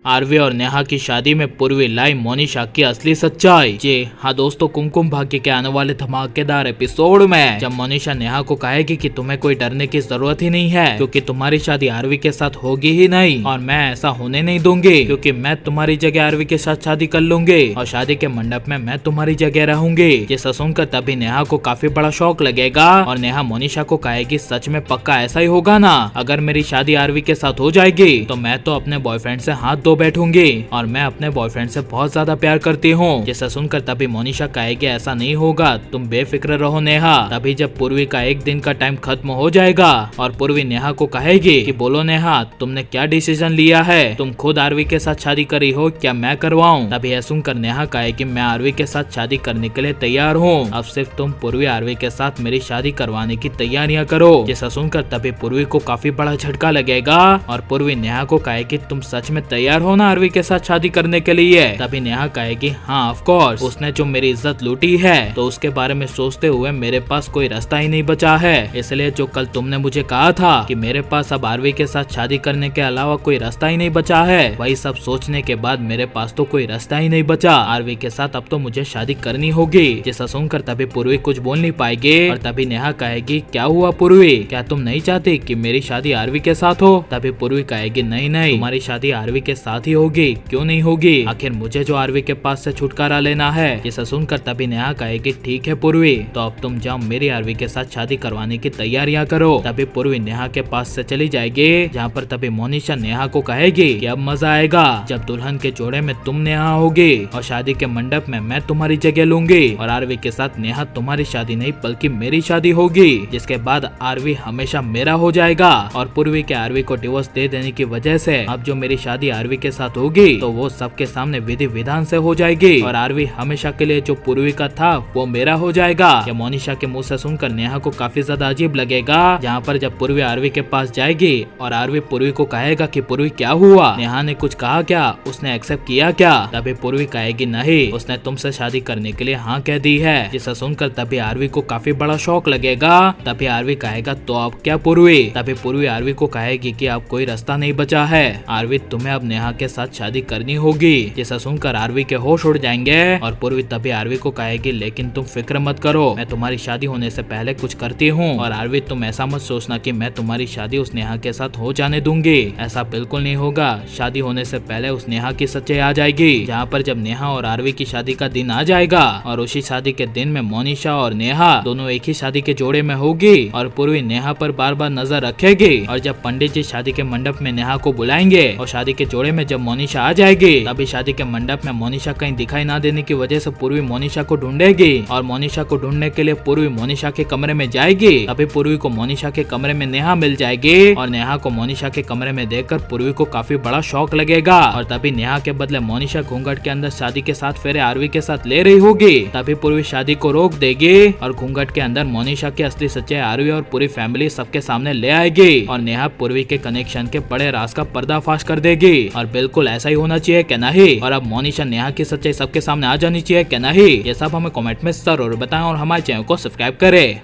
RV और नेहा की शादी में पूर्वी लाई मोनिशा की असली सच्चाई। जी हाँ दोस्तों, कुमकुम भाग्य के आने वाले धमाकेदार एपिसोड में जब मोनिशा नेहा को कहेगी कि तुम्हें कोई डरने की जरूरत ही नहीं है क्योंकि तुम्हारी शादी आरवी के साथ होगी ही नहीं और मैं ऐसा होने नहीं दूंगी क्योंकि मैं तुम्हारी जगह आरवी के साथ शादी कर लूंगी और शादी के मंडप में मैं तुम्हारी जगह रहूंगी। ये सुनकर तभी नेहा को काफी बड़ा शौक लगेगा और नेहा मोनिशा को कहेगी सच में पक्का ऐसा ही होगा ना, अगर मेरी शादी आरवी के साथ हो जाएगी तो मैं तो अपने बॉयफ्रेंड से हाथ धो बैठूंगी और मैं अपने बॉयफ्रेंड से बहुत ज्यादा प्यार करती हूँ। जिसे सुनकर तभी मोनिशा कहेगी ऐसा नहीं होगा, तुम बेफिक्र रहो नेहा। तभी जब पूर्वी का एक दिन का टाइम खत्म हो जाएगा और पूर्वी नेहा को कहेगी कि बोलो नेहा तुमने क्या डिसीजन लिया है, तुम खुद आरवी के साथ शादी करी हो क्या मैं करवाऊं। तभी यह सुनकर नेहा कहेगी मैं आरवी के साथ शादी करने के लिए तैयार हूँ, अब सिर्फ तुम पूर्वी आरवी के साथ मेरी शादी करवाने की तैयारियां करो। जिसे सुनकर तभी पूर्वी को काफी बड़ा झटका लगेगा और पूर्वी नेहा को कहेगी तुम सच में तैयार हो ना आरवी के साथ शादी करने के लिए। तभी नेहा कहेगी हाँ ऑफ कोर्स, उसने जो मेरी इज्जत लूटी है तो उसके बारे में सोचते हुए मेरे पास कोई रास्ता ही नहीं बचा है, इसलिए जो कल तुमने मुझे कहा था कि मेरे पास अब आरवी के साथ शादी करने के अलावा कोई रास्ता ही नहीं बचा है, वही सब सोचने के बाद मेरे पास तो कोई रास्ता ही नहीं बचा, आरवी के साथ अब तो मुझे शादी करनी होगी। जिसे सुनकर तभी पूर्वी कुछ बोल नहीं पाएगी और तभी नेहा कहेगी क्या हुआ पूर्वी, क्या तुम नहीं चाहती कि मेरी शादी आरवी के साथ हो। तभी पूर्वी कहेगी नहीं नहीं, तुम्हारी शादी आरवी के साथ ही होगी, क्यों नहीं होगी, आखिर मुझे जो आरवी के पास से छुटकारा लेना है। जिसे सुनकर तभी नेहा कहेगी ठीक है पूर्वी, तो अब तुम जाओ मेरी आरवी के साथ शादी करवाने की तैयारियां करो। तभी पूर्वी नेहा के पास से चली जाएगी, जहाँ पर तभी मोनिशा नेहा को कहेगी कि अब मजा आएगा जब दुल्हन के जोड़े में तुम नेहा होगी और शादी के मंडप में मैं तुम्हारी जगह लूंगी और आरवी के साथ नेहा तुम्हारी शादी नहीं बल्कि मेरी शादी होगी, जिसके बाद आरवी हमेशा मेरा हो जाएगा। और पूर्वी के आरवी को डिवोर्स दे देने की वजह से अब जो मेरी शादी आरवी के साथ होगी तो वो सबके सामने विधि विधान से हो जाएगी और आरवी हमेशा के लिए जो पूर्वी का था वो मेरा हो जाएगा। ये मोनिशा के मुंह से सुनकर नेहा को काफी ज्यादा अजीब लगेगा, जहाँ पर जब पूर्वी आरवी के पास जाएगी और आरवी पूर्वी को कहेगा कि पूर्वी क्या हुआ, नेहा ने कुछ कहा क्या, उसने एक्सेप्ट किया क्या। तभी पूर्वी कहेगी नहीं, उसने तुमसे शादी करने के लिए हाँ कह दी है। जिसे सुनकर तभी आरवी को काफी बड़ा शौक लगेगा। तभी आरवी कहेगा तो अब क्या पूर्वी। तभी पूर्वी आरवी को कहेगी कि अब कोई रास्ता नहीं बचा है आरवी, तुम्हें अब नेहा के साथ शादी करनी होगी। जिसे सुनकर आरवी के होश उड़ जाएंगे और पूर्वी तभी आरवी को कहेगी लेकिन तुम फिक्र मत करो, मैं तुम्हारी शादी होने से पहले कुछ करती हूँ और आरवी तुम ऐसा मत सोचना कि मैं तुम्हारी शादी उस नेहा के साथ हो जाने दूंगी, ऐसा बिल्कुल नहीं होगा। शादी होने से पहले उस नेहा की सच्चाई आ जाएगी, जहाँ पर जब नेहा और आरवी की शादी का दिन आ जाएगा और उसी शादी के दिन में मोनिशा और नेहा दोनों एक ही शादी के जोड़े में होगी और पूर्वी नेहा पर बार बार नजर रखेगी और जब पंडित जी शादी के मंडप में नेहा को बुलाएंगे और शादी के जोड़े में जब मोनिशा आ जाएगी तभी शादी के मंडप में मोनिशा कहीं दिखाई ना देने की वजह से पूर्वी मोनिशा को ढूंढेगी और मोनिशा को ढूंढने के लिए पूर्वी मोनिशा के कमरे में जाएगी। तभी पूर्वी को मोनिशा के कमरे में नेहा मिल जाएगी और नेहा को मोनिशा के कमरे में देखकर पूर्वी को काफी बड़ा शौक लगेगा और तभी नेहा के बदले मोनिशा घूंघट के अंदर शादी के साथ फेरे आरवी के साथ ले रही होगी। तभी पूर्वी शादी को रोक देगी और घूंघट के अंदर मोनिशा की असली सच्चाई आरवी और पूरी फैमिली सबके सामने ले आएगी और नेहा पूर्वी के कनेक्शन के बड़े राज का पर्दाफाश कर देगी। और बिल्कुल ऐसा ही होना चाहिए क्या नहीं, और अब मोनिशा नेहा की सच्चाई सबके सामने आ जानी चाहिए क्या नहीं, ये सब हमें कमेंट में जरूर बताएं और हमारे चैनल को सब्सक्राइब करें।